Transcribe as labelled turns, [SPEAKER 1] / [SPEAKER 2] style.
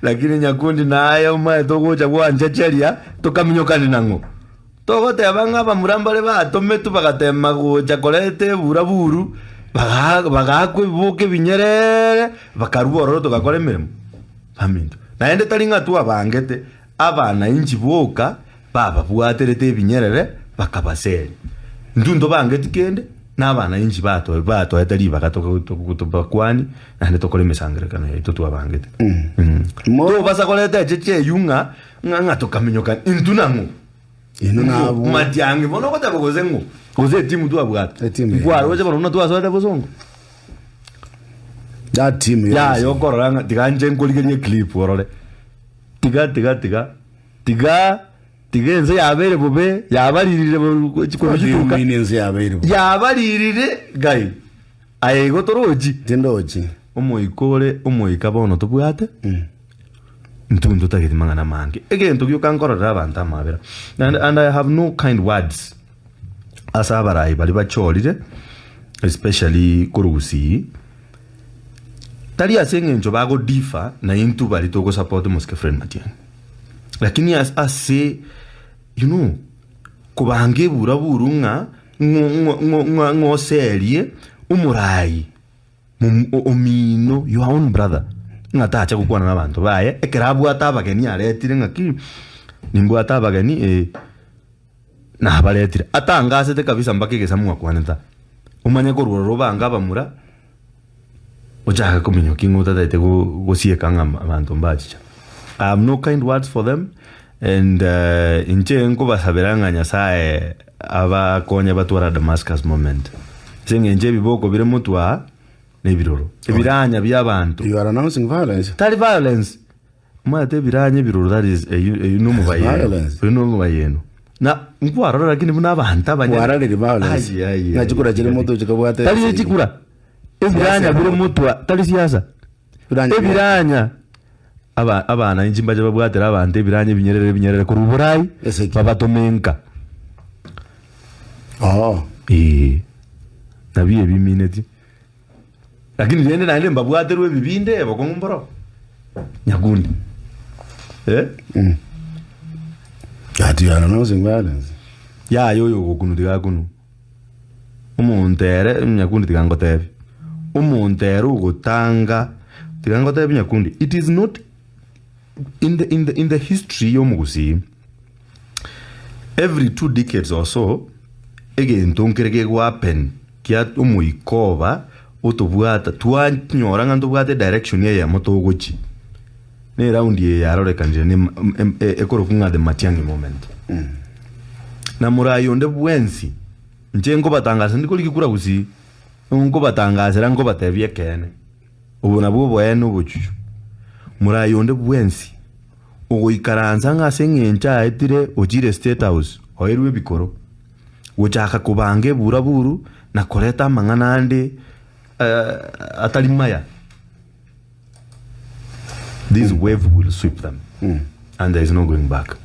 [SPEAKER 1] lakini nyakundi naye umae togocha gwanja cheria tukaminyokani nango togoteba ng'aba murambare batometu bagatema gocha korete buraburu bagakwibuke binyerere bakarubororo tugakora emirimo baminto naende tari ng'atu abangete abana inchi boka baba bwaterete ebinyerere bakabaseri ndundo bangeti kende n'abana inchi bato etari bagatokutubakwani naende tokora emesangerekano yaito twabangete to basa korete cheche yunga ng'anga tukaminyokani intu nango
[SPEAKER 2] ino nabo
[SPEAKER 1] matiange bono gotaba gozengo goze timu twabwata kwaro je bono twasoda bozongo
[SPEAKER 2] that team
[SPEAKER 1] ya yo koranga tiganje nkoligerie clip orore tiga nze yabere bobe yabaririre
[SPEAKER 2] chikoruka nze yabere
[SPEAKER 1] yabaririre gai ayego toroji
[SPEAKER 2] tendoji
[SPEAKER 1] omoika bono tobwate ntundu tagiti mangana mangi egento gyokankorera abantu amabera and I have no kind words asabarai bali bacholire especially kurusi tali asengenjo bago difa na intu bali to go support Moske Fred Matiang'i lakini as say you know kubange buraburunga ngo serie umurai omino your own brother ngatacha gukwana nabantu baye ekerabu atabageni aretire ngaki nimbu atabageni na baretire atangasete kabisa mbakigesa mwakwaneta umanye ko rubanga bamura ojaga kuminyo kinguta taite gosieka ngamba abantu mbachicha I have no kind words for them and inche ngo basaberanga nyasaye aba konya batwara Damascus moment singe nje biboko bire mutwa nebiroro ebiranya by'abantu
[SPEAKER 2] you are announcing violence
[SPEAKER 1] tali violence mate biranye biroro that is no mubayeno na ngwaro lakini muna abantu abanya
[SPEAKER 2] wararire violence na chikura chire moto chikabwate
[SPEAKER 1] tali chikura ebiranya bire mutwa tali siasa ebiranya abana injimba je babwatera abantu ebiranye binyerere ku ruburai babatomenka nabiye bimineti lakini nende naende mbabwaterwe bibinde bakomboro nyagundi
[SPEAKER 2] ati yana announcing violence
[SPEAKER 1] ya yoyo gokunu digakunu umuntere nyagundi tigangotebi umuntere ugotanga tigangotebi nyagundi it is not in the history yomugusi every 2 decades or so again tonkerege wapen kia umuikoba utubwata twanyoranga ndubwate direction ya motogochi ne round ye yarore kanje ne ekorokunga de Matiang'i moment na murayo nde bwensi njengo batangasa ndikulikura gusi ngo batangasa ngo batebye kene ubona bwo bweno bucucu murayo nde bwensi ugoikaranza ngasengencha etire ojire State House oirwe bikoro wochaka kubange buraburu na koreta manganande atalimaya this wave will sweep them and there is no going back.